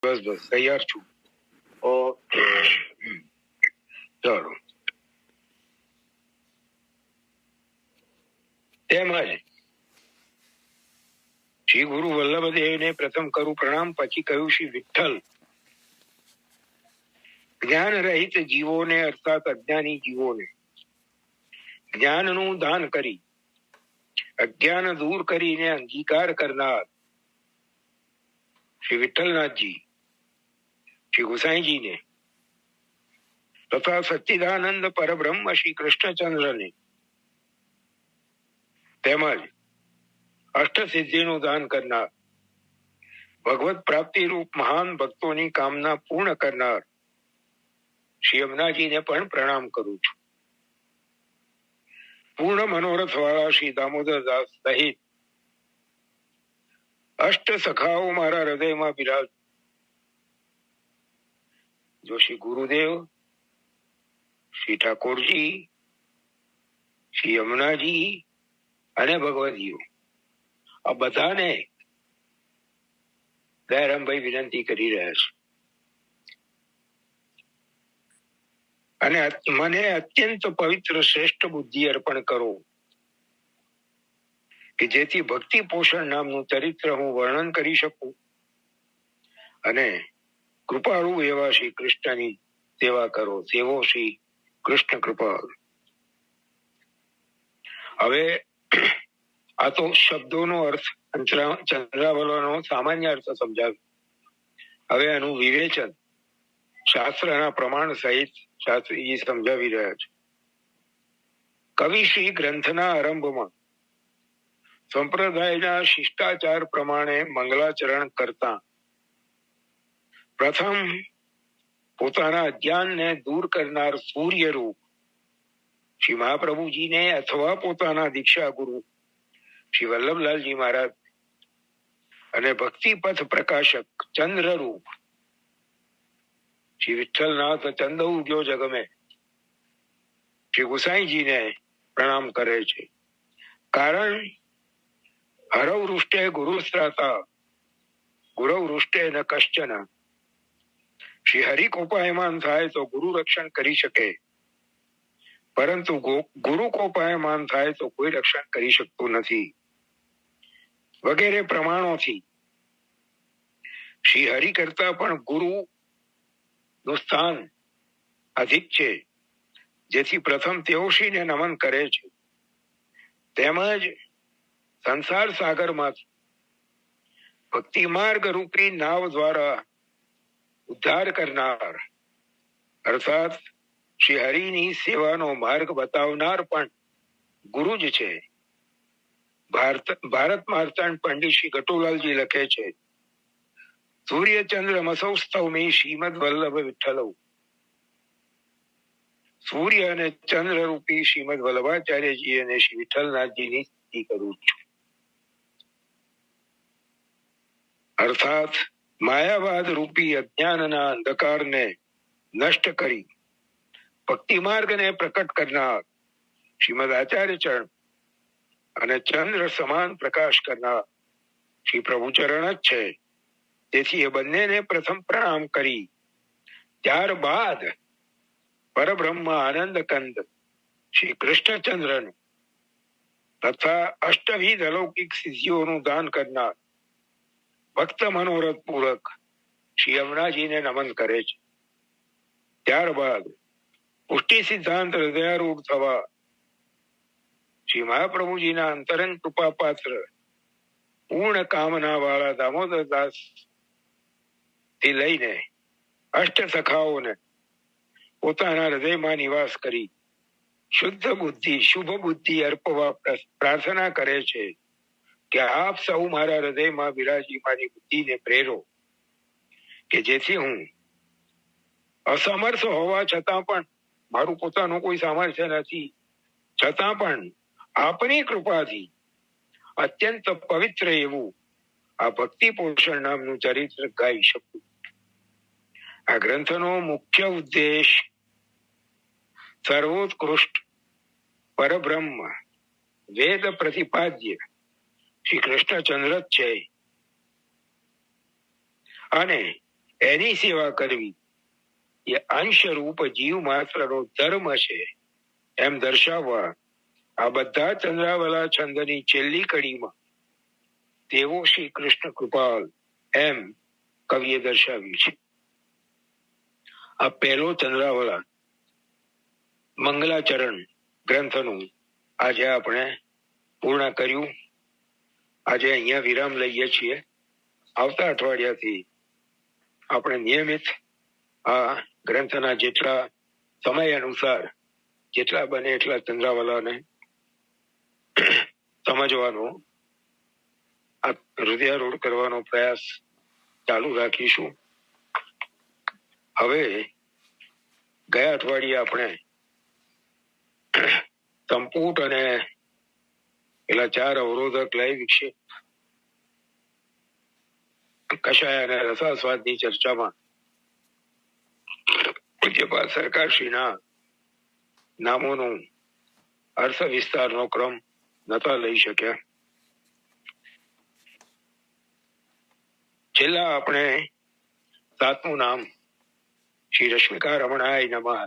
બસ બસ તૈયાર છું. ઓકે ચાલો. તેમજ શ્રી ગુરુ વલ્લભદેવને પ્રથમ કરું પ્રણામ, પછી કહ્યું શ્રી વિઠ્ઠલ. જ્ઞાન રહિત જીવોને અર્થાત અજ્ઞાની જીવોને જ્ઞાનનું દાન કરી અજ્ઞાન દૂર કરીને અંગીકાર કરનાર શ્રી વિઠ્ઠલનાથજી, શ્રી ગુસાઈજીને તથા સચ્ચિદાનંદ પરબ્રહ્મ શ્રી કૃષ્ણચંદ્રને તેમજ અષ્ટસિદ્ધિનું દાન કરનાર ભગવત પ્રાપ્તિ રૂપ મહાન ભક્તોની કામના પૂર્ણ કરનાર શ્રી યમુનાજીને પણ પ્રણામ કરું છું. પૂર્ણ મનોરથ વાળા શ્રી દામોદરદાસ સહિત અષ્ટ સખાઓ મારા હૃદયમાં બિરાજ. જો શ્રી ગુરુદેવ, શ્રી ઠાકોરજી, શ્રી યમુનાજી અને ભગવતીઓ, આ બધાને દયારામભાઈ વિનંતી કરી રહ્યા છે. અને મને અત્યંત પવિત્ર શ્રેષ્ઠ બુદ્ધિ અર્પણ કરો કે જેથી ભક્તિ પોષણ નામનું ચરિત્ર હું વર્ણન કરી શકું અને કૃપાળુ એવા શ્રી કૃષ્ણની સેવા કરો. સેવો શ્રી કૃષ્ણ કૃપાળ. હવે આ તો શબ્દોનો અર્થ ચંદ્રાવલોનો સામાન્ય અર્થ સમજાવ્યો. હવે આનું વિવેચન શાસ્ત્રના પ્રમાણ સહિત શાસ્ત્રીજી સમજાવી રહ્યા છે. કવિ શ્રી ગ્રંથના આરંભમાં સંપ્રદાયના શિષ્ટાચાર પ્રમાણે મંગલાચરણ કરતા પ્રથમ પોતાના અજ્ઞાનને દૂર કરનાર સૂર્ય રૂપ શ્રી મહાપ્રભુજીને અથવા પોતાના દીક્ષા ગુરુ શ્રી વલ્લભલાલજી મહારાજ અને ભક્તિ પથ પ્રકાશક ચંદ્ર રૂપ શ્રી વિઠ્ઠલનાથ ચંદ ઉગ્યો જગમે શ્રી ગુસાઈજીને પ્રણામ કરે છે. કારણ હરવ વૃષ્ટે ગુરુસ્ત્રાતા ગુરવ વૃષ્ટે ન કશ્ચન. શ્રી હરિ કોપાયમાન થાય તો ગુરુ રક્ષણ કરી શકે, પરંતુ ગુરુ કોપાયમાન થાય તો કોઈ રક્ષણ કરી શકતું નથી. વગેરે પ્રમાણોથી શ્રી હરિ કરતા પણ ગુરુ નું સ્થાન અધિક છે, જેથી પ્રથમ તેઓ શ્રીને નમન કરે છે. તેમજ સંસાર સાગરમાંથી ભક્તિ માર્ગ રૂપી નાવ દ્વારા ઉદ્ધાર કરનાર અર્થાત શ્રી હરિની સેવાનો માર્ગ બતાવનાર પણ ગુરુ જ છે. ભારત માર્તાંડ પંડિત શ્રી ગટુલાલજી લખે છે, સૂર્ય ચંદ્ર મસૌ સ્તવમી શ્રીમદ વલ્લભ વિઠ્ઠલૌ. સૂર્ય અને ચંદ્ર રૂપી શ્રીમદ વલ્લભાચાર્યજી અને શ્રી વિઠ્ઠલનાથજીની સ્તુતિ કરું છું. અર્થાત માયાવાદ રૂપી અજ્ઞાનના અંધકારને નષ્ટ કરી ભક્તિ માર્ગને પ્રકટ કરનાર શ્રીમદ આચાર્ય ચરણ અને ચંદ્ર સમાન પ્રકાશ કરનાર શ્રી પ્રભુચરણ જ છે. તેથી એ બંનેને પ્રથમ પ્રણામ કરી ત્યારબાદ પરબ્રહ્મ આનંદ કંદ શ્રી કૃષ્ણચંદ્રને તથા અષ્ટવિધ અલૌકિક સિદ્ધિઓનું દાન કરનાર ભક્ત મનોરથ પૂરક શ્રી યમુનાજીને નમન કરે છે. ત્યારબાદ પુષ્ટિ સિદ્ધાંત હૃદયારૂઢ થવા શ્રી મહાપ્રભુજીના અંતરંગ કૃપા પાત્ર પૂર્ણ કામના વાળા દામોદરદાસ થી લઈને અષ્ટ સખાઓને પોતાના હૃદયમાં નિવાસ કરી શુદ્ધ બુદ્ધિ શુભ બુદ્ધિ અર્પવા પ્રાર્થના કરે છે કે આપ સૌ મારા હૃદયમાં બિરાજી મારી બુદ્ધિને પ્રેરો કે જેથી હું અસમર્થ હોવા છતાં પણ, મારું પોતાનું કોઈ સામર્થ્ય નથી છતાં પણ આપની કૃપાથી અત્યંત પવિત્ર એવું આ ભક્તિ પોષણ નામનું ચરિત્ર ગાઈ શકું. આ ગ્રંથનો મુખ્ય ઉદ્દેશ સર્વોત્કૃષ્ટ પરબ્રહ્મ વેદ પ્રતિપાદ્ય શ્રી કૃષ્ણચંદ્ર જ છે અને એની સેવા કરવી એ અંશરૂપ જીવ માત્રનો ધર્મ છે એમ દર્શાવવા આ બધા ચંદ્રાવલા છંદની છેલ્લી કડીમાં તેવો શ્રી કૃષ્ણ કૃપાલ એમ કવિએ દર્શાવ્યું છે. આ પહેલો ચંદ્રાવલા મંગલાચરણ ગ્રંથનું આજે આપણે પૂર્ણ કર્યું. આજે અહીંયા વિરામ લઈએ છીએ. આવતા અઠવાડિયાથી આપણે નિયમિત આ ગ્રંથના જેટલા સમય અનુસાર જેટલા બને એટલા ચંદ્રાવલાને સમજવાનો, આ હૃદયારૂઢ કરવાનો પ્રયાસ ચાલુ રાખીશું. હવે ગયા અઠવાડિયે આપણે સંપુટ અને પેલા 4 અવરોધક લય વિક્ષેપ કષાય અને રસાસ્વાદની ચર્ચામાં પૂજ્યપાદ સરકારશ્રીના નામોનું અર્થ વિસ્તારનો ક્રમ નતા લઈ શક્યા. છેલ્લા આપણે 7મું નામ શ્રી રશ્મિકા રમણાય નમઃ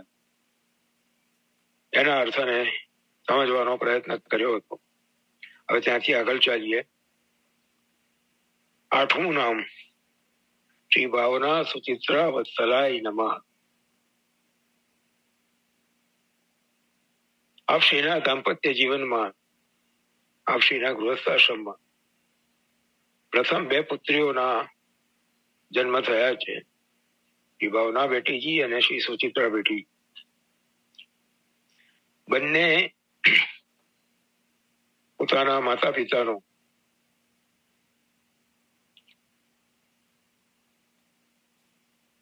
એના અર્થને સમજવાનો પ્રયત્ન કર્યો હતો. હવે ત્યાંથી આગળ ચાલીએ. 8મું નામ શ્રી ભાવના સુચિત્રા વત્સલાય નમઃ. આપ શ્રીના દાંપત્ય જીવનમાં, આપ શ્રીના ગૃહસ્થાશ્રમમાં પ્રથમ 2 પુત્રીઓના જન્મ થયા છે, શ્રી ભાવના બેટીજી અને શ્રી સુચિત્રા બેટી. બંને પોતાના માતા પિતાનો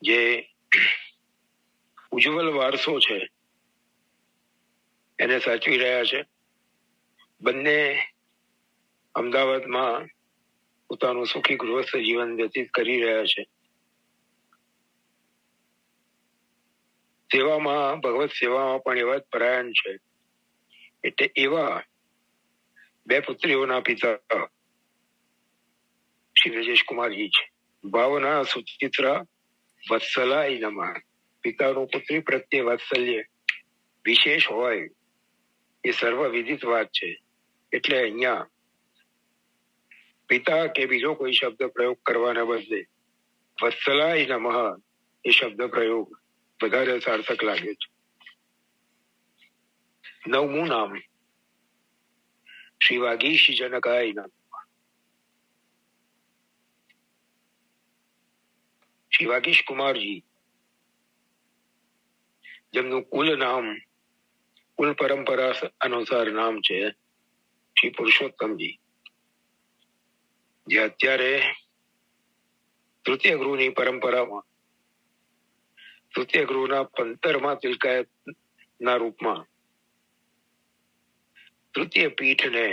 જે ઉજ્જવલ વારસો છે એને સાચવી રહ્યા છે. બંને અમદાવાદમાં પોતાનું સુખી ગૃહસ્થ જીવન વ્યતીત કરી રહ્યા છે. સેવામાં, ભગવત સેવામાં પણ એવા જ પરાયણ છે. એટલે એવા 2 પુત્રીઓના પિતા શ્રી બ્રજેશ કુમારજી છે. ભાવના સુચિત્રા વત્સલાય નમઃ. પિતાનું પુત્રી પ્રત્યે વાત્સલ્ય વિશેષ હોય એ સર્વ વિદિત વાત છે. એટલે અહીંયા પિતા કે બીજો કોઈ શબ્દ પ્રયોગ કરવાને બદલે વત્સલાય નમઃ એ શબ્દ પ્રયોગ વધારે સાર્થક લાગે છે. 9મું નામ શ્રી વાગીશ જનકાય નમઃ. શ્રી વાગીશ કુમારજી જેમનું કુલ નામ, કુલ પરંપરા અનુસાર નામ છે શ્રી પુરુષોત્તમજી, જે અત્યારે તૃતીય ગૃહની પરંપરામાં તૃતીય ગૃહના 15મા તિલકાયતના રૂપમાં તૃતીય પીઠને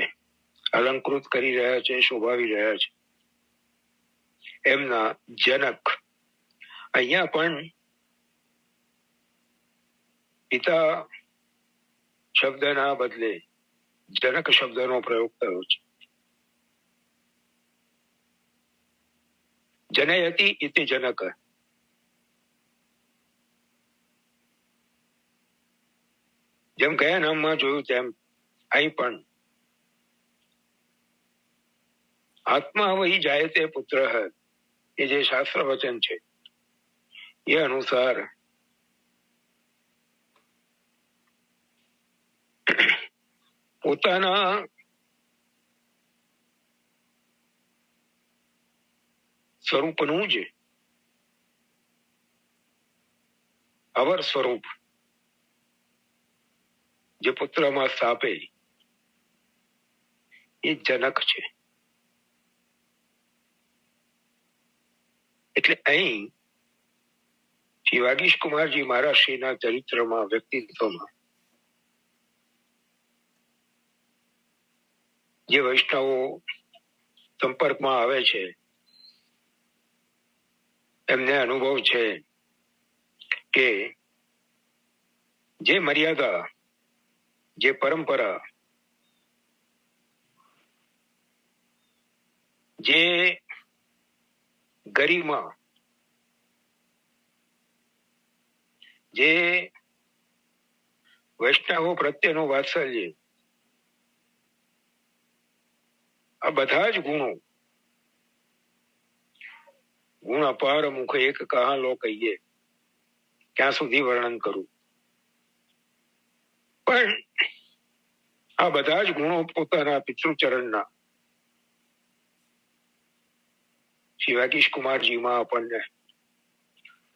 અલંકૃત કરી રહ્યા છે, શોભાવી રહ્યા છે. એમના જનક, અહીંયા પણ પિતા શબ્દના બદલે જનક શબ્દનો પ્રયોગ થયો છે. જનયતિ ઇતિ જનક. જેમ ગયા નામમાં જોયું તેમ અહીં પણ આત્મા વહી જાય તે પુત્ર એ જે શાસ્ત્ર વચન છે એ અનુસાર પોતાના સ્વરૂપનું જ અવર સ્વરૂપ જે પુત્રમાં સ્થાપે એ જનક છે. એટલે અહીં શ્રી વાગીશ કુમારજી મહારાજશ્રીના ચરિત્રમાં, વ્યક્તિત્વમાં જે વૈષ્ણવો સંપર્કમાં આવે છે એમને અનુભવ છે કે જે મર્યાદા, જે પરંપરા, જે ગરિમા જે વૈષ્ણવો પ્રત્યેનું વાત્સલ્ય, આ બધા જ ગુણો, ગુણ અપાર મુખ એક કહા લો કહીએ, ક્યાં સુધી વર્ણન કરું. પણ આ બધા જ ગુણો પોતાના પિતૃચરણના શ્રી વાગીશ કુમારજીમાં આપણને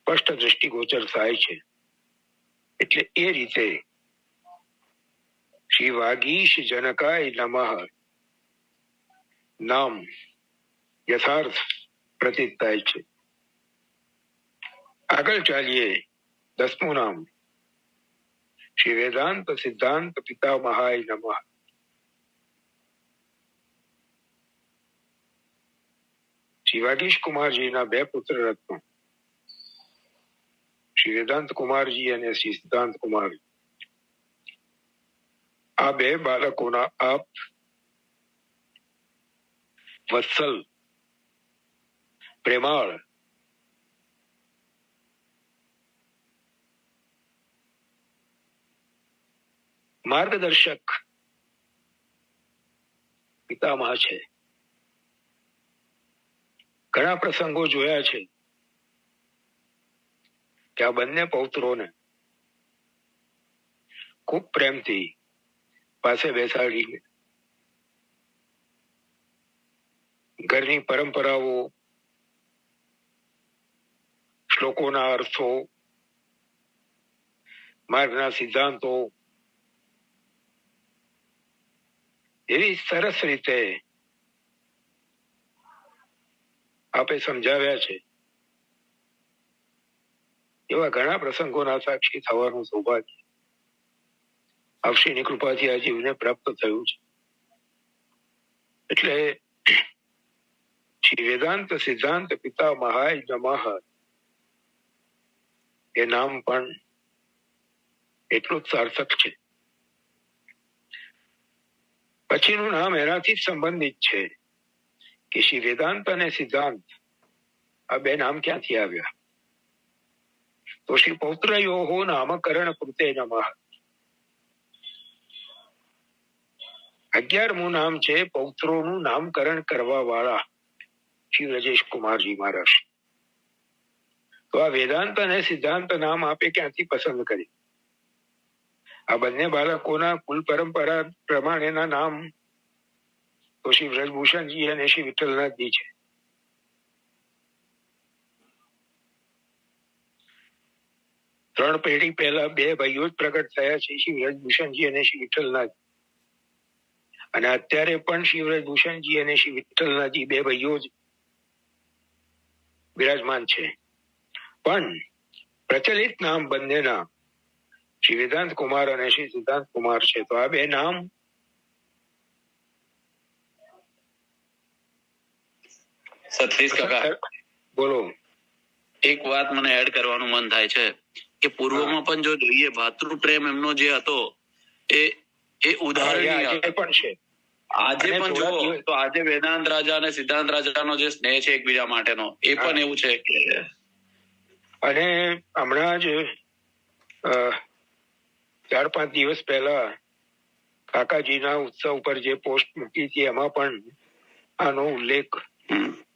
સ્પષ્ટ દ્રષ્ટિગોચર થાય છે. એટલે એ રીતે શ્રી વાગીશ જનકાય નમઃ નામ યથાર્થ પ્રતીત થાય છે. આગળ ચાલીએ. 10મું નામ શ્રી વેદાંત સિદ્ધાંત પિતામહાય નમઃ. શ્રી વાગીશ કુમારજીના 2 પુત્ર રત્નો શ્રી વેદાંત કુમારજી અને શ્રી સિદ્ધાંત કુમાર, આ 2 બાળકોના આપ વત્સલ, પ્રેમાળ, માર્ગદર્શક પિતામહ છે. ઘણા પ્રસંગો જોયા છે કે આ બંને પૌત્રોને ખૂબ પ્રેમથી પાસે બેસાડીને ઘરની પરંપરાઓ, શ્લોકોના અર્થો, માર્ગના સિદ્ધાંતો એવી સરસ રીતે આપે સમજાવ્યા છે. એવા ઘણા પ્રસંગોના સાક્ષી થવાનું સૌભાગ્ય આપશ્રીની કૃપાથી આ જીવને પ્રાપ્ત થયું છે. એટલે શ્રી વેદાંત સિદ્ધાંત પિતામહાય નમઃ એ નામ પણ એટલું જ સાર્થક છે. પછીનું નામ એનાથી જ સંબંધિત છે કે શ્રી વેદાંત અને સિદ્ધાંત આ 2 નામ ક્યાંથી આવ્યા? તો શ્રી પૌત્રયોહો નામકરણ કૃતે નમઃ. 11મું નામ છે પૌત્રોનું નામકરણ કરવા વાળા શ્રી વ્રજેશ કુમારજી મહારાજ. તો આ વેદાંત અને સિદ્ધાંત નામ આપે ક્યાંથી પસંદ કરી? આ બંને બાળકોના કુલ પરંપરા પ્રમાણેના નામ તો શ્રી વ્રજભૂષણજી અને શ્રી વિઠ્ઠલનાથજી છે. ત્રણ પેઢી પહેલા 2 ભાઈઓ જ પ્રગટ થયા છે, શ્રી વ્રજભૂષણજી અને શ્રી વિઠ્ઠલનાથ. અને અત્યારે પણ શ્રી વ્રજભૂષણજી અને શ્રી વિઠ્ઠલનાથજી 2 ભાઈઓ જ બિરાજમાન છે. પણ પ્રચલિત નામ બંનેના શ્રી વેદાંત કુમાર અને શ્રી સિદ્ધાંત કુમાર છે. તો આ 2 નામ સતીશ કાકા, બોલો. એક વાત મને એડ કરવાનું મન થાય છે કે પૂર્વમાં પણ જો જોઈએ ભાતૃ પ્રેમ એમનો જે હતો એ ઉદાહરણીય પણ છે. આજે પણ જો તો આજે વેદાંત રાજા અને સિદ્ધાંત રાજાનો જે સ્નેહ છે એકબીજા માટેનો, એ પણ એવું છે કે અને હમણાં જ 4-5 દિવસ પહેલા કાકાજીના ઉત્સવ પર જે પોસ્ટ મૂકી હતી એમાં પણ આનો ઉલ્લેખ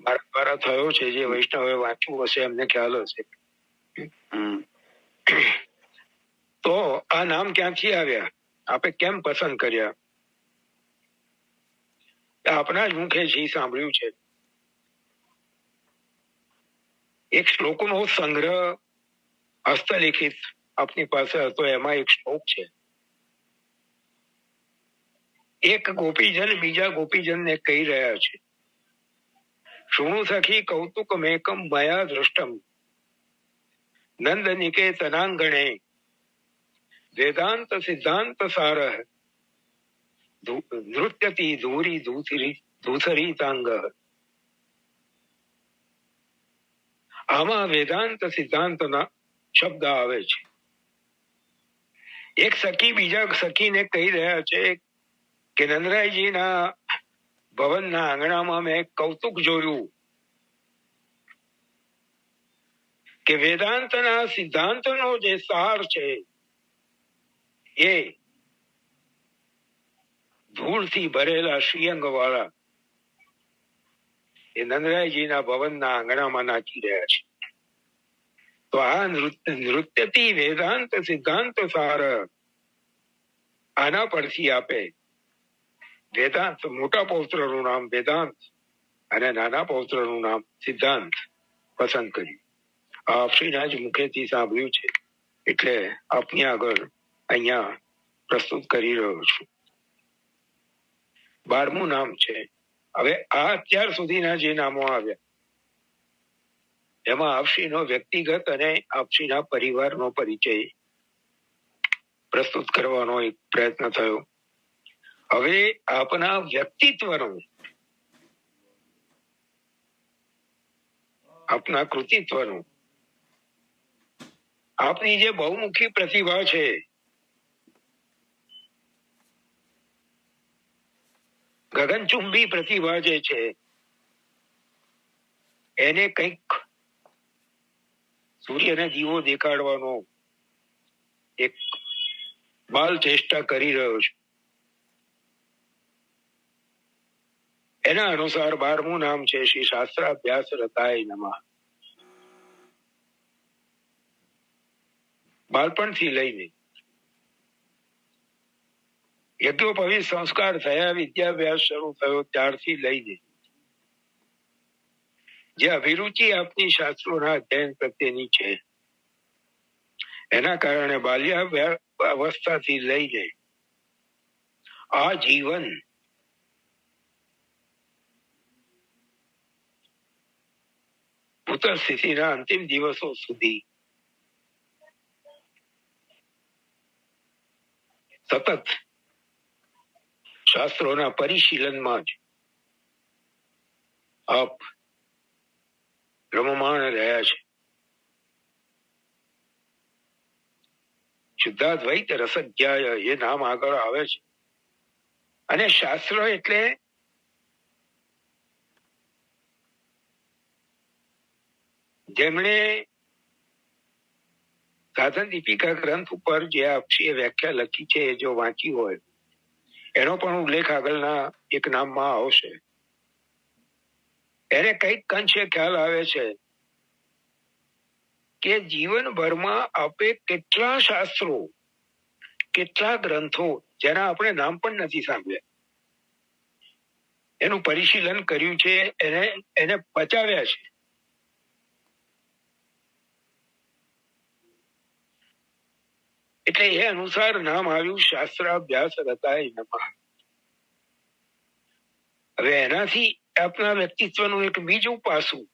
મારા દ્વારા થયો છે. જે વૈષ્ણવે વાંચ્યું હશે એમને ખ્યાલ હશે. તો આ નામ ક્યાંથી આવ્યા, આપે કેમ પસંદ કર્યા? આપના જ મુખે જ સાંભળ્યું છે. એક શ્લોકનો સંગ્રહ હસ્તલિખિત આપની પાસે હતો. એમાં એક શ્લોક છે, એક ગોપીજન બીજા ગોપીજનને કહી રહ્યા છે, શૃણુ સખી કૌતુક મેકમ મયા દૃષ્ટમ નંદ નિકેતનાંગણે વેદાંત સિદ્ધાંત સારઃ નૃત્યતી ધૂરી ધૂસરી તાંગ. આમાં વેદાંત સિદ્ધાંતના શબ્દ આવે છે. એક સખી બીજા સખીને કહી રહ્યા છે કે નંદરાયજીના ભવનના આંગણામાં મેં કૌતુક જોયું. કે વેદાંતના સિદ્ધાંતનો જે સાર છે એ ધૂળથી ભરેલા શ્રીઅંગ વાળા એ નંદરાયજીના ભવનના આંગણામાં નાખી રહ્યા છે. તો આ નૃત્યથી વેદાંત સિદ્ધાંત સાર આના પરથી આપે વેદાંત. મોટા પૌત્રનું નામ વેદાંત અને નાના પૌત્રનું નામ સિદ્ધાંત પસંદ કર્યું. આ આપશ્રીના જ મુખેથી સાંભળ્યું છે એટલે આપની આગળ અહીંયા પ્રસ્તુત કરી રહ્યો છું. 12મું નામ છે. હવે આ અત્યાર સુધીના જે નામો આવ્યા એમાં આપશ્રીનો વ્યક્તિગત અને આપશ્રીના પરિવારનો પરિચય પ્રસ્તુત કરવાનો એક પ્રયત્ન થયો. હવે આપના વ્યક્તિત્વનો, આપના કૃતિત્વનો, આપની જે બહુમુખી પ્રતિભા છે ગગનચુંબી પ્રતિભા જે છે એને કંઈક સૂર્યને દીવો દેખાડવાનો એક બાલ ચેષ્ટા કરી રહ્યો છું. એના અનુસાર 12મું નામ છે શ્રી શાસ્ત્રાભ્યાસ રતાય નમઃ. બાળપણથી લઈને યજ્ઞોપવિત સંસ્કાર થયા, વિદ્યાભ્યાસ શરૂ થયો ત્યારથી લઈને જે અભિરુચિ આપની શાસ્ત્રોના અધ્યયન પ્રત્યેની છે એના કારણે બાલ્યાવસ્થાથી લઈને આ જીવન ઉત્તર સ્થિતિના અંતિમ દિવસો સુધી સતત શાસ્ત્રોના પરિશીલનમાં જ આપ રમમાણ રહ્યા છે. શુદ્ધાદ્વૈત રસજ્ઞાય એ નામ આગળ આવે છે. અને શાસ્ત્ર એટલે જેમણે સાધન દીપિકા ગ્રંથ ઉપર જે આપશ્રીએ વ્યાખ્યા લખી છે એ જો વાંચી હોય એનો પણ ઉલ્લેખ આગળના એક નામમાં આવશે. એને કઈક અંશે ખ્યાલ આવે છે કે જીવનભરમાં આપે કેટલા શાસ્ત્રો, કેટલા ગ્રંથો જેના આપણે નામ પણ નથી સાંભળ્યા એનું પરિશીલન કર્યું છે, એને પચાવ્યા છે. એટલે એ અનુસાર નામ આવ્યું શાસ્ત્રાભ્યાસ રતાય નમઃ. હવે એનાથી આપના વ્યક્તિત્વનું એક બીજું પાસું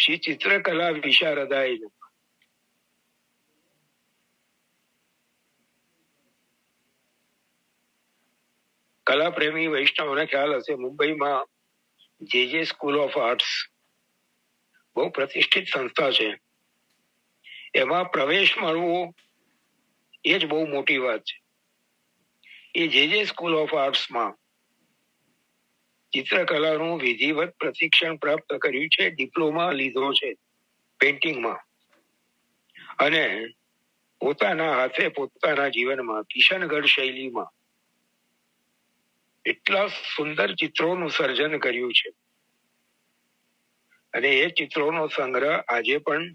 શ્રી ચિત્રકલા વિશારદાય નમઃ. કલા પ્રેમી વૈષ્ણવને ખ્યાલ હશે મુંબઈમાં જે સ્કૂલ ઓફ આર્ટ્સ બહુ પ્રતિષ્ઠિત સંસ્થા છે. એમાં પ્રવેશ મળવો એ જ બહુ મોટી વાત છે. એ જે સ્કૂલ ઓફ આર્ટ્સમાં ચિત્રકલાનું વિધિવત પ્રશિક્ષણ પ્રાપ્ત કર્યું છે, ડિપ્લોમા લીધો છે પેઇન્ટિંગમાં, અને પોતાના હાથે પોતાના જીવનમાં કિશનગઢ શૈલીમાં એટલા સુંદર ચિત્રોનું સર્જન કર્યું છે. અને એ ચિત્રોનો સંગ્રહ આજે પણ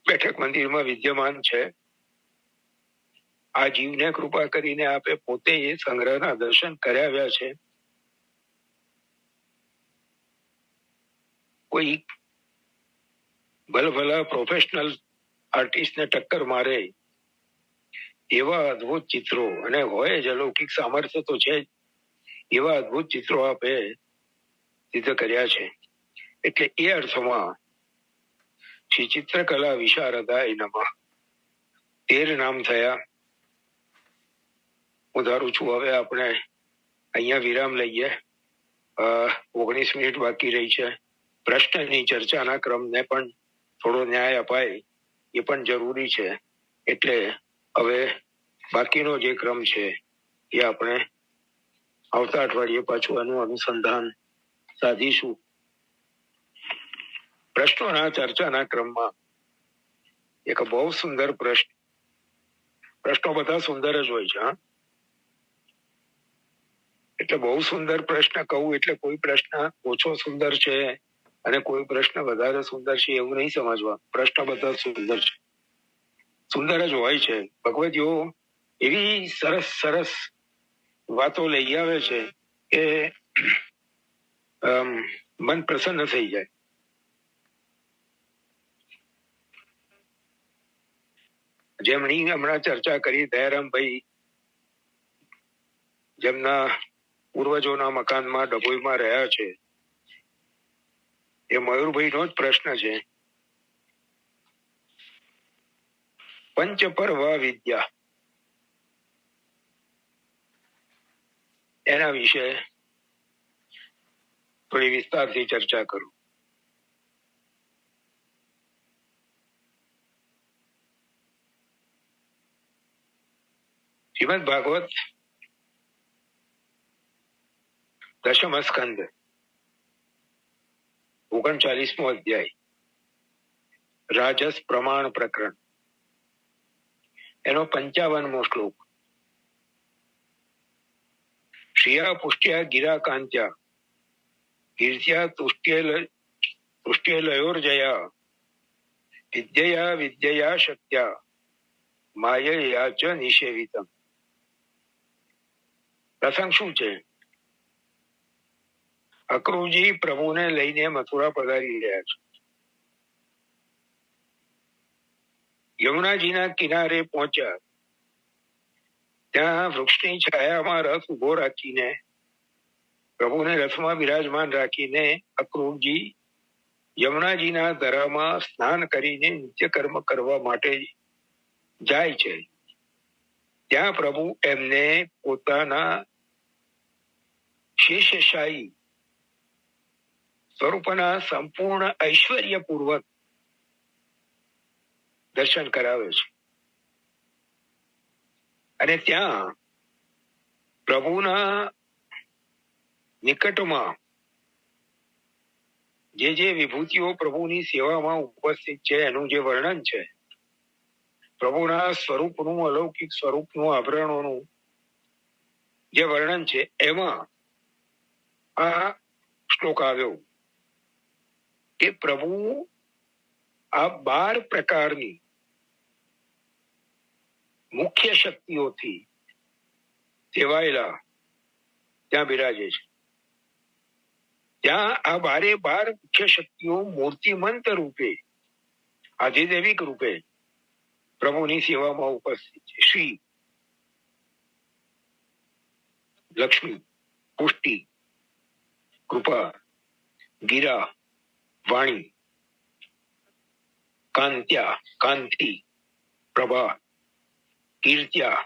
બેઠક મંદિરમાં વિદ્યમાન છે. આ જીવને કૃપા કરીને આપે પોતે એ સંગ્રહના દર્શન કરાવ્યા છે. કોઈ ભલભલા પ્રોફેશનલ આર્ટિસ્ટને ટક્કર મારે એવા અદ્ભુત ચિત્રો, અને હોય જ અલૌકિક સામર્થ્ય તો છે જ, એવા અદ્ભુત ચિત્રો આપે સિદ્ધ કર્યા છે. એટલે એ અર્થમાં શ્રી ચિત્રકલા વિશારદાય નમઃ 13 નામ થયા. હું ધારું છું હવે આપણે અહીંયા વિરામ લઈએ. 19 મિનિટ બાકી રહી છે. પ્રશ્નની ચર્ચાના ક્રમને પણ થોડો ન્યાય અપાય એ પણ જરૂરી છે. એટલે હવે બાકીનો જે ક્રમ છે એ આપણે આવતા અઠવાડિયે પાછું એનું અનુસંધાન સાધીશું. પ્રશ્નોના ચર્ચાના ક્રમમાં એક બહુ સુંદર પ્રશ્નો બધા સુંદર જ હોય છે. હા, એટલે બહુ સુંદર પ્રશ્ન કહું એટલે કોઈ પ્રશ્ન ઓછો સુંદર છે અને કોઈ પ્રશ્ન વધારે સુંદર છે એવું નહીં સમજવા. પ્રશ્ન બધા સુંદર છે, સુંદર જ હોય છે. ભગવદીઓ એવી સરસ સરસ વાતો લઈ આવે છે કે મન પ્રસન્ન થઈ જાય. જેમની હમણાં ચર્ચા કરી દયારામભાઈ, જેમના પૂર્વજોના મકાનમાં ડભોઈમાં રહ્યા છે, એ મયુરભાઈ નો જ પ્રશ્ન છે. પંચપર્વ વિદ્યા એના વિશે થોડી વિસ્તારથી ચર્ચા કરું. શ્રીમદ ભાગવત દશમ સ્કંદ 39મો અધ્યાય, રાજસ પ્રમાણ પ્રકરણ, એનો 55મો શ્લોક. શ્રિયા પુષ્ટ્યા ગિરા કાંત્યા કીર્ત્યા તુષ્ટ્યેલયોર્જયા વિદ્યયા વિદ્યયા શક્ત્યા માયયા ચ નિષેવિતમ. પ્રસંગ શું છે? અક્રૂરજી પ્રભુને લઈને મથુરા પધારી રહ્યા છે. યમુનાજીના કિનારે પહોંચ્યા. ત્યાં વૃક્ષની છાયામાં રથ ઉભો રાખીને, પ્રભુને રથમાં બિરાજમાન રાખીને અક્રૂરજી યમુનાજીના ધરામાં સ્નાન કરીને નિત્યકર્મ કરવા માટે જાય છે. ત્યાં પ્રભુ એમને પોતાના શેષશાહી સ્વરૂપના સંપૂર્ણ ઐશ્વર્યપૂર્વક દર્શન કરાવે છે. અને ત્યાં પ્રભુના નિકટમાં જે વિભૂતિઓ પ્રભુની સેવામાં ઉપસ્થિત છે એનું જે વર્ણન છે, પ્રભુના સ્વરૂપનું, અલૌકિક સ્વરૂપનું, આભરણોનું જે વર્ણન છે, એમાં આ શ્લોક આવ્યો કે પ્રભુ આ 12 પ્રકારની મુખ્ય શક્તિઓથી સેવાયેલા ત્યાં બિરાજે છે. ત્યાં આ 12 મુખ્ય શક્તિઓ મૂર્તિમંત રૂપે, આધિદેવિક રૂપે પ્રભુની સેવામાં ઉપસ્થિત છે. શ્રી, લક્ષ્મી, પુષ્ટિ, કૃપા, ગિરા, વાણી, કાંત્યા, કાંતિ, પ્રભા, કીર્ત્યા,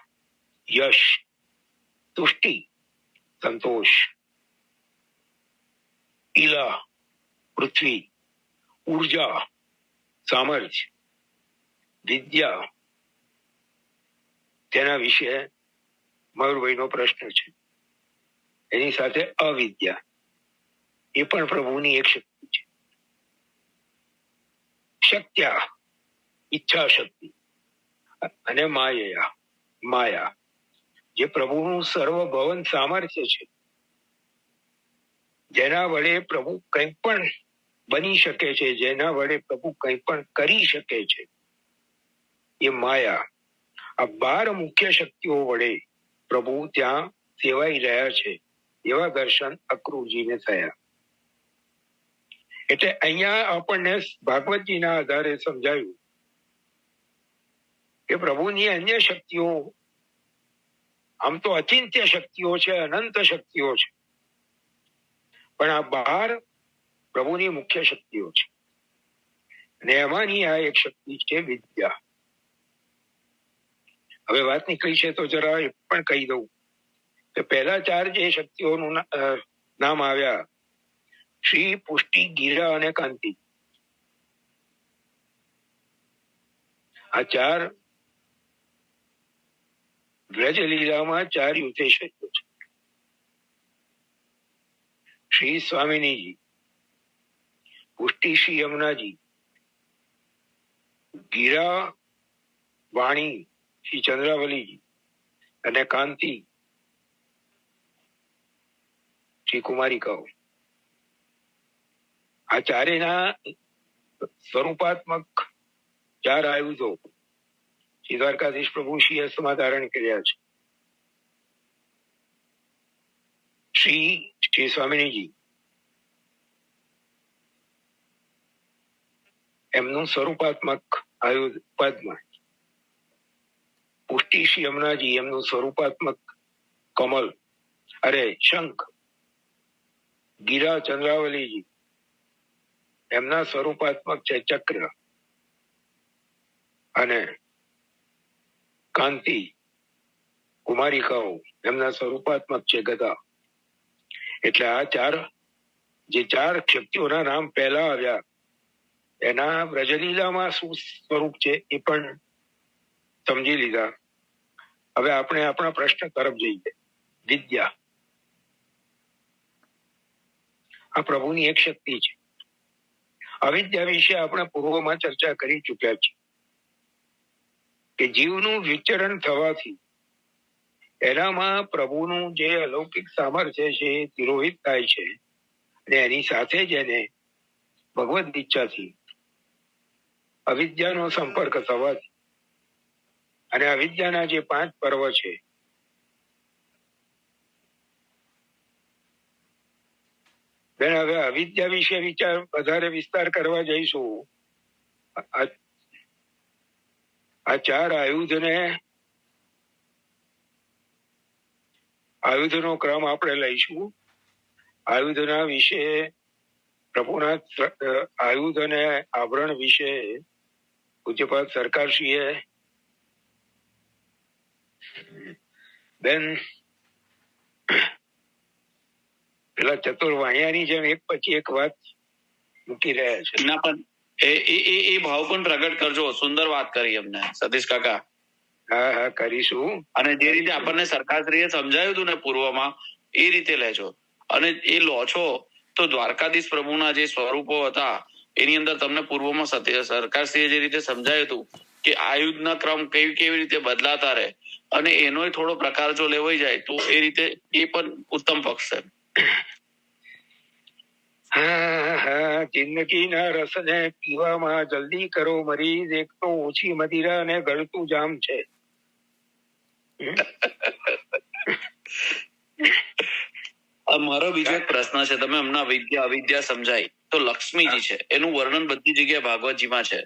યશ, તુષ્ટિ, સંતોષ, ઈલા, પૃથ્વી, ઉર્જા, સામર્થ્ય, વિદ્યા. તેના વિશે મયુરભાઈનો પ્રશ્ન છે. એની સાથે અવિદ્યા, એ પણ પ્રભુની એક શક્તિ છે. શક્ત્યા, ઈચ્છા શક્તિ, અને માયા, જે પ્રભુનું સર્વભવન સામર્થ્ય છે, જેના વડે પ્રભુ કંઈ પણ બની શકે છે, જેના વડે પ્રભુ કંઈ પણ કરી શકે છે, એ માયા. આ 12 મુખ્ય શક્તિઓ વડે પ્રભુ ત્યાં સેવાઈ રહ્યા છે, એવા દર્શન અક્રૂરજીને થયા. એટલે અહીંયા આપણને ભાગવતજીના આધારે સમજાયું કે પ્રભુની અન્ય શક્તિઓ આમ તો અચિંત્ય શક્તિઓ છે, અનંત શક્તિઓ છે, પણ આ 12 પ્રભુની મુખ્ય શક્તિઓ છે. અને એમાંની આ એક શક્તિ છે વિદ્યા. હવે વાત નીકળી છે તો જરા એ પણ કહી દઉં કે પહેલા 4 જે શક્તિઓનું નામ આવ્યા, શ્રી, પુષ્ટિ, ગિરા અને કાંતિ, આ 4 વ્રજલીલામાં 4 યુથેશ્વરીઓ છે. શ્રી સ્વામિનીજી પુષ્ટિ શ્રી યમુનાજી, ગીરા વાણી શ્રી ચંદ્રાવલીજી અને કાંતિ શ્રી કુમારિકાઓ. આ ચારેના સ્વરૂપાત્મક 4 આયુધો શ્રી દ્વારકાધીશ પ્રભુ શ્રી હસ્તમાં ધારણ કર્યા છે. શ્રી સ્વામિનીજી એમનું સ્વરૂપાત્મક આયુધ પદ્મ, પુષ્ટિ શ્રી યમુનાજી એમનું સ્વરૂપાત્મક કમલ શંખ, ગીરા ચંદ્રાવલીજી એમના સ્વરૂપાત્મક છે ચક્ર, અને કાંતિ કુમારિકાઓ એમના સ્વરૂપાત્મક છે ગદા. એટલે આ 4 શક્તિઓના નામ પહેલા આવ્યા, એના વ્રજલીલામાં શું સ્વરૂપ છે એ પણ સમજી લીધા. હવે આપણે આપણા પ્રશ્ન તરફ જઈએ. વિદ્યા આ પ્રભુની એક શક્તિ છે. અવિદ્યા વિશે આપણે પૂર્વમાં ચર્ચા કરી ચુક્યા છીએ કે જીવનું વિચરણ થવાથી એનામાં પ્રભુનું જે અલૌકિક સામર્થ્ય છે એ તિરોહિત થાય છે, અને એની સાથે જ એને ભગવદ ઈચ્છાથી અવિદ્યાનો સંપર્ક થવાથી અને અવિદ્યાના જે 5 પર્વ છે બેન, હવે અવિદ્યા વિશે વધારે વિસ્તાર કરવા જઈશું. આ 4 આયુધનો ક્રમ આપણે લઈશું. આયુધના વિશે, પ્રભુના આયુધ અને આવરણ વિશે પૂજ્યપાદ સરકારશ્રીએ બેન પેલા ચતુર્વાણિયાની જેમ એક પછી એક વાત મૂકી રહ્યા છે. ના, પણ એ ભાવ પણ પ્રગટ કરજો. સુંદર વાત કરી અમને સતીશ કાકા. હા, કરીશું. અને જે રીતે આપણને સરકારશ્રીએ સમજાવ્યું હતું ને પૂર્વમાં, એ રીતે લેજો. અને એ લો છો તો દ્વારકાધીશ પ્રભુના જે સ્વરૂપો હતા એની અંદર તમને પૂર્વમાં સરકારશ્રીએ જે રીતે સમજાવ્યું હતું કે આયુધના ક્રમ કેવી રીતે બદલાતા રહે, અને એનો થોડો પ્રકાર જો લેવાઈ જાય તો એ રીતે એ પણ ઉત્તમ પક્ષ છે. જિંદગીના રસને પીવામાં જલ્દી કરો મરીઝ, એક તો ઓછી મદિરા અને ગળતું જામ છે. મારો બીજો એક પ્રશ્ન છે. તમે હમણાં અવિદ્યા સમજાય તો લક્ષ્મીજી છે એનું વર્ણન બધી જગ્યાએ ભાગવતજીમાં છે,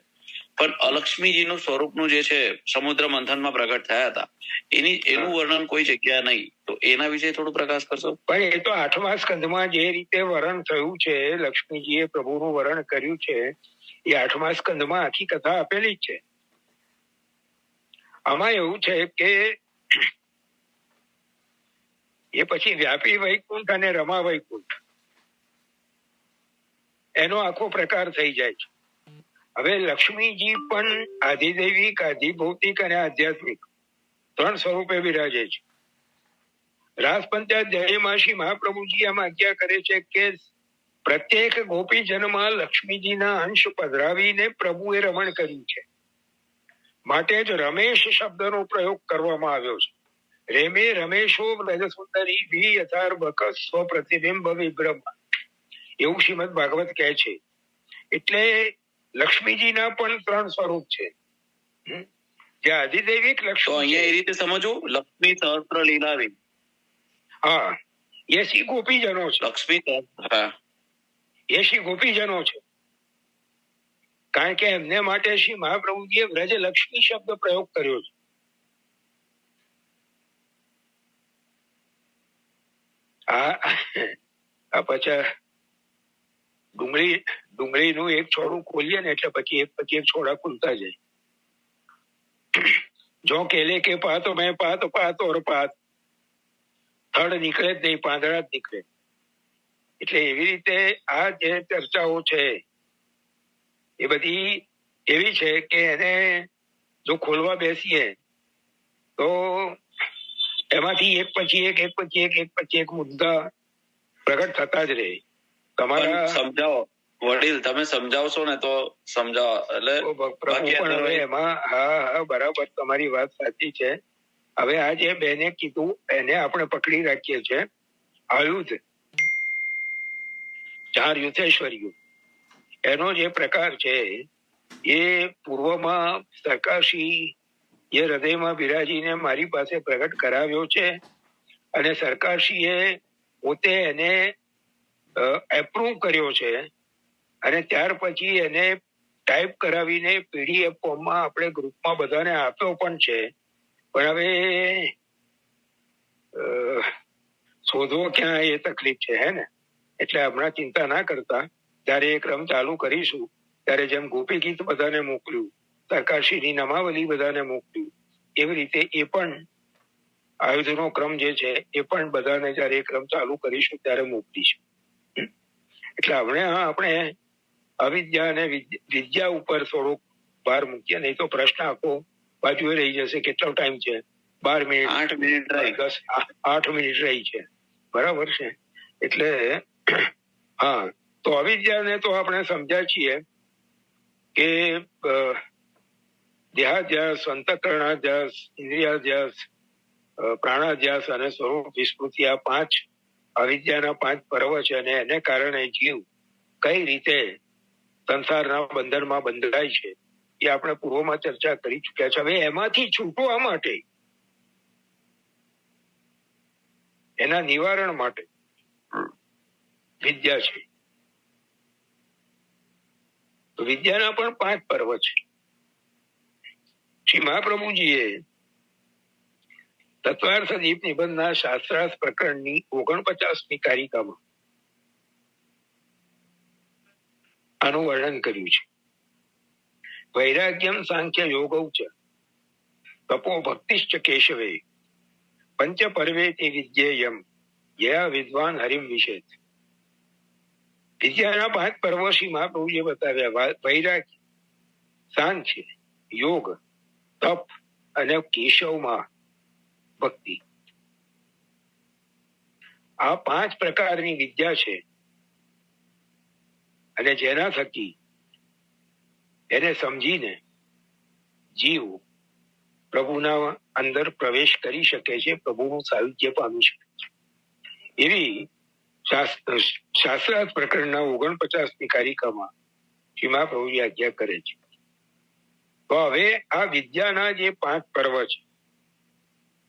પણ અલક્ષ્મીજીનું સ્વરૂપનું જે છે સમુદ્ર મંથનમાં પ્રગટ થયા હતા એનું વર્ણન કોઈ જગ્યા નહીં. તો એના વિશે થોડું પ્રકાશ કરશો? પણ એ તો 8મા સ્કંધમાં જે રીતે વર્ણન થયું છે, લક્ષ્મીજીએ પ્રભુનું વર્ણન કર્યું છે, એ 8મા સ્કંધમાં આખી કથા આપેલી જ છે. આમાં એવું છે કે એ પછી વ્યાપી વૈકુંઠ અને રમા વૈકુંઠ એનો આખો પ્રકાર થઈ જાય છે. હવે લક્ષ્મીજી પણ આધિદૈવિક, આધિભૌતિક અને આધ્યાત્મિક 3 સ્વરૂપે વિરાજે છે. રાસ પંચાધ્યાયમાં શ્રી મહાપ્રભુજી આમ આજ્ઞા કરે છે કે પ્રત્યેક ગોપીજનમાં લક્ષ્મીજીના અંશ પધરાવીને પ્રભુએ રમણ કર્યું છે, માટે જ રમેશ શબ્દનો પ્રયોગ કરવામાં આવ્યો છે. રેમે રમેશો વ્રજ સુંદરી ભી યથાર બકસ સ્વ પ્રતિબિંબ વિભ્રમ, એવું શ્રીમદ ભાગવત કહે છે. એટલે લક્ષ્મીજીના પણ 3 સ્વરૂપ છે. જે આધિદૈવિક લક્ષ્મી, અહીંયા એ રીતે સમજવું, લક્ષ્મી સહસ્ત્ર લીલાવી. હા, એ શ્રી ગોપીજનો છે. લક્ષ્મી એ શ્રી ગોપીજનો છે, કારણ કે એમને માટે શ્રી મહાપ્રભુજીએ વ્રજ લક્ષ્મી શબ્દ પ્રયોગ કર્યો છે. આ પછી ડુંગળીનું એક છોડું ખોલીએ ને એટલે પછી એક છોડા ખુલતા જાય. જો કેલે કે પાતો મેં પાત ઓર પાત, થડ નીકળે જ નહીં, પાંદડા જ નીકળે. એટલે એવી રીતે આ જે ચર્ચાઓ છે એ બધી એવી છે કે એને જો ખોલવા બેસીએ તો એમાંથી એક પછી એક મુદ્દા પ્રગટ થતા જ રહે. તમારા સમજાવો વડીલ તમે સમજાવશો ને તો સમજાવો. એટલે પ્રભુ પણ હવે એમાં હા બરાબર તમારી વાત સાચી છે. હવે આ જે બેને કીધું એને આપણે પકડી રાખીએ છીએ. આયુધ 4 યુથેશ્વર યુદ્ધ એનો જે પ્રકાર છે એ પૂર્વમાં સરકારશ્રી એ હૃદયમાં બિરાજીને મારી પાસે પ્રગટ કરાવ્યો છે અને સરકારશ્રીએ પોતે એને એપ્રુવ કર્યો છે અને ત્યાર પછી એને ટાઈપ કરાવીને PDF ફોર્મમાં આપણે ગ્રુપમાં બધાને આપ્યો પણ છે. પણ હવે શોધવો ક્યાં એ તકલીફ છે હે ને. એટલે હમણાં ચિંતા ના કરતા, જયારે એ ક્રમ ચાલુ કરીશું ત્યારે જેમ ગોપી ગીત બધાને મોકલ્યું, સરકારશ્રીની નમાવલી બધાને મોકલ્યું, એવી રીતે એ પણ આયુધનો ક્રમ જે છે એ પણ બધાને જયારે એ ક્રમ ચાલુ કરીશું ત્યારે મોકલીશું. એટલે હમણાં આપણે અવિદ્યા અને વિદ્યા ઉપર થોડોક ભાર મૂકીએ, નહીં તો પ્રશ્ન આખો બાજુએ રહી જશે. કેટલો ટાઈમ છે? 12 મિનિટ, 8 મિનિટ રહી, 8 મિનિટ રહી છે. બરાબર છે. એટલે હા, તો અવિદ્યાને તો આપણે સમજ્યા છીએ કે દેહાધ્યાસ, અંતઃકરણાધ્યાસ, ઇન્દ્રિયાધ્યાસ, પ્રાણાધ્યાસ અને સ્વરૂપ વિસ્મૃતિ આ 5 અવિદ્યાના 5 પર્વ છે. અને એને કારણે જીવ કઈ રીતે સંસારના બંધનમાં બંધાય છે એ આપણે પૂર્વમાં ચર્ચા કરી ચુક્યા છે. હવે એમાંથી છૂટવા માટે, એના નિવારણ માટે વિદ્યા છે. તો વિદ્યાના પણ 5 પર્વ છે. શ્રી મહાપ્રભુજીએ તત્વાર્થ દીપ નિબંધના શાસ્ત્રાર્થ પ્રકરણની 49મી કારિકામાં આનું વર્ણન કર્યું છે. વૈરાગ્યમ સાંખ્ય યોગૌ ચ તપો ભક્તિશ્ચ કેશવે પંચ પર્વેતિ વિદ્યેયમ યયા વિદ્વાન હરિમ વિશેત. વિદ્યાના 5 પર્વ શ્રી મહાપ્રભુજીએ બતાવ્યા. વૈરાગ્ય, સાંખ્ય, યોગ, તપ અને કેશવમાં ભક્તિ. આ 5 પ્રકારની વિદ્યા છે અને જેના થકી એને સમજીને જીવ પ્રભુના અંદર પ્રવેશ કરી શકે છે, પ્રભુનું સાયુજ્ય પામી શકે છે. એવી શાસ્ત્રાર્થ પ્રકરણના 49મી કારિકામાં શ્રી મહાપ્રભુજી આજ્ઞા કરે છે. તો હવે આ વિદ્યાના જે 5 પર્વ છે,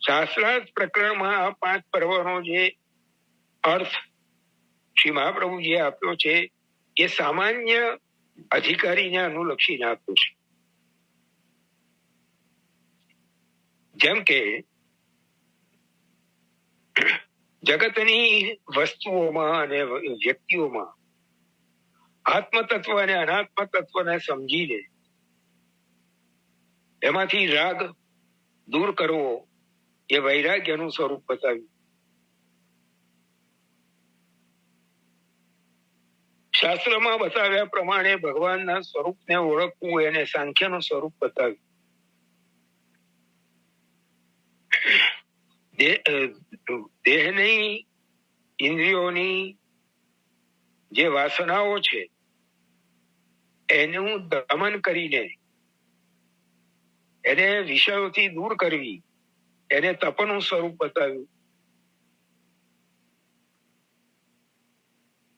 શાસ્ત્રાર્થ પ્રકરણમાં આ 5 પર્વનો જે અર્થ શ્રી મહાપ્રભુજીએ આપ્યો છે એ સામાન્ય અધિકારીને અનુલક્ષીને આપ્યો છે. જેમ કે જગતની વસ્તુઓમાં અને વ્યક્તિઓમાં આત્મતત્વ અને અનાત્મ તત્વને સમજીને એમાંથી રાગ દૂર કરવો એ વૈરાગ્યનું સ્વરૂપ બતાવ્યું. શાસ્ત્રમાં બતાવ્યા પ્રમાણે ભગવાનના સ્વરૂપને ઓળખવું એને સાંખ્યનું સ્વરૂપ બતાવ્યું. દેહની, ઇન્દ્રિયોની જે વાસનાઓ છે એનું દમન કરીને એને વિષયોથી દૂર કરવી એને તપનું સ્વરૂપ બતાવ્યું.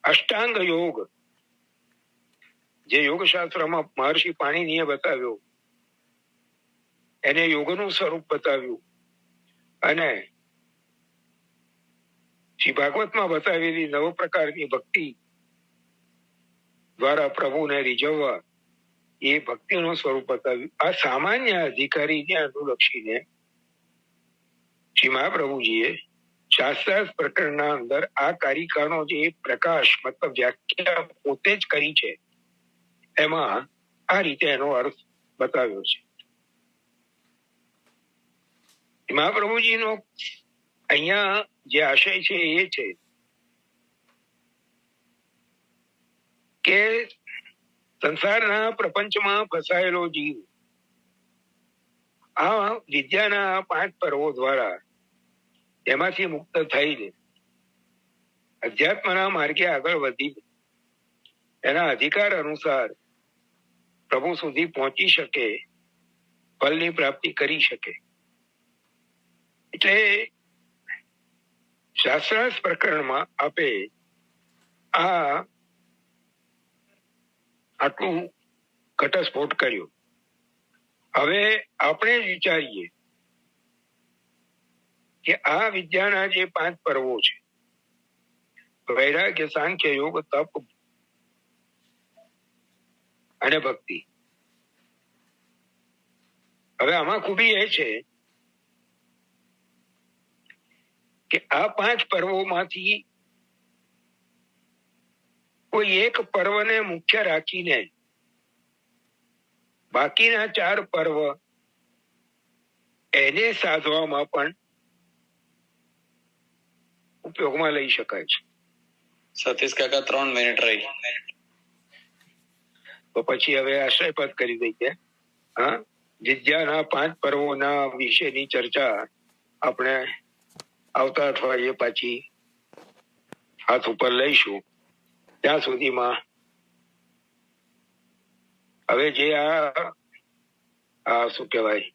અષ્ટાંગ યોગ જે યોગશાસ્ત્રમાં મહર્ષિ પાણિનીએ બતાવ્યો એને યોગનું સ્વરૂપ બતાવ્યું. અને શ્રી ભાગવતમાં બતાવેલી 9 પ્રકારની ભક્તિ દ્વારા પ્રભુને રીઝવવા એ ભક્તિનું સ્વરૂપ બતાવ્યું. આ સામાન્ય અધિકારીને અનુલક્ષીને શ્રી મહાપ્રભુજીએ શાસ્ત્રાર્થ પ્રકરણના અંદર આ કારિકાનો જે પ્રકાશ મતલબ વ્યાખ્યા પોતે જ કરી છે એમાં આ રીતે એનો અર્થ બતાવ્યો છે. મહાપ્રભુજીનો અહીંયા જે આશય છે એ છે કે સંસારના પ્રપંચમાં ફસાયેલો જીવ આ વિદ્યાના 5 પર્વો દ્વારા એમાંથી મુક્ત થઈને અધ્યાત્મના માર્ગે આગળ વધી એના અધિકાર અનુસાર પ્રભુ સુધી પહોંચી શકે, ફલની પ્રાપ્તિ કરી શકે. એટલે શાસ્ત્રાર્થ પ્રકરણમાં આપે આટલું ઘટસ્ફોટ કર્યો. હવે આપણે જ વિચારીએ કે આ વિદ્યાના જે 5 પર્વો છે, વૈરાગ્ય, સાંખ્ય, યોગ, તપ અને ભક્તિ. હવે આમાં ખૂબી એ છે કે આ 5 પર્વોમાંથી કોઈ એક પર્વને મુખ્ય રાખીને બાકીના 4 પર્વ એને સાધવામાં પણ ઉપયોગમાં લઈ શકાય છે. સતીશ કાકા 3 મિનિટ રહી. તો પછી હવે આશ્રયપદ કરી દઈએ. હા, વિદ્યાના 5 પર્વોના વિશેની ચર્ચા આપણે આવતા અઠવાડિયે પાછી હાથ ઉપર લઈશું. ત્યાં સુધીમાં હવે જે શું કહેવાય,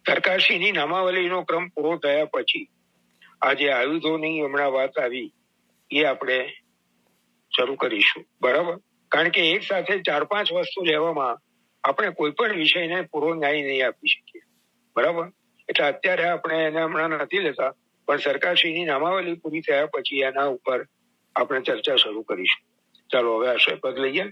સરકારશ્રીની નામાવલીનો ક્રમ પૂરો થયા પછી આ જે આયુધોની હમણાં વાત આવી એ આપણે શરૂ કરીશું. બરાબર? કારણ કે એક સાથે 4-5 વસ્તુ લેવામાં આપણે કોઈ પણ વિષયને પૂરો ન્યાય નહીં આપી શકીએ. બરાબર? એટલે અત્યારે આપણે એને હમણાં નથી લેતા, પણ સરકારશ્રીની નામાવલી પૂરી થયા પછી એના ઉપર આપણે ચર્ચા શરૂ કરીશું. ચાલો હવે આશ્રયપદ લઈએ.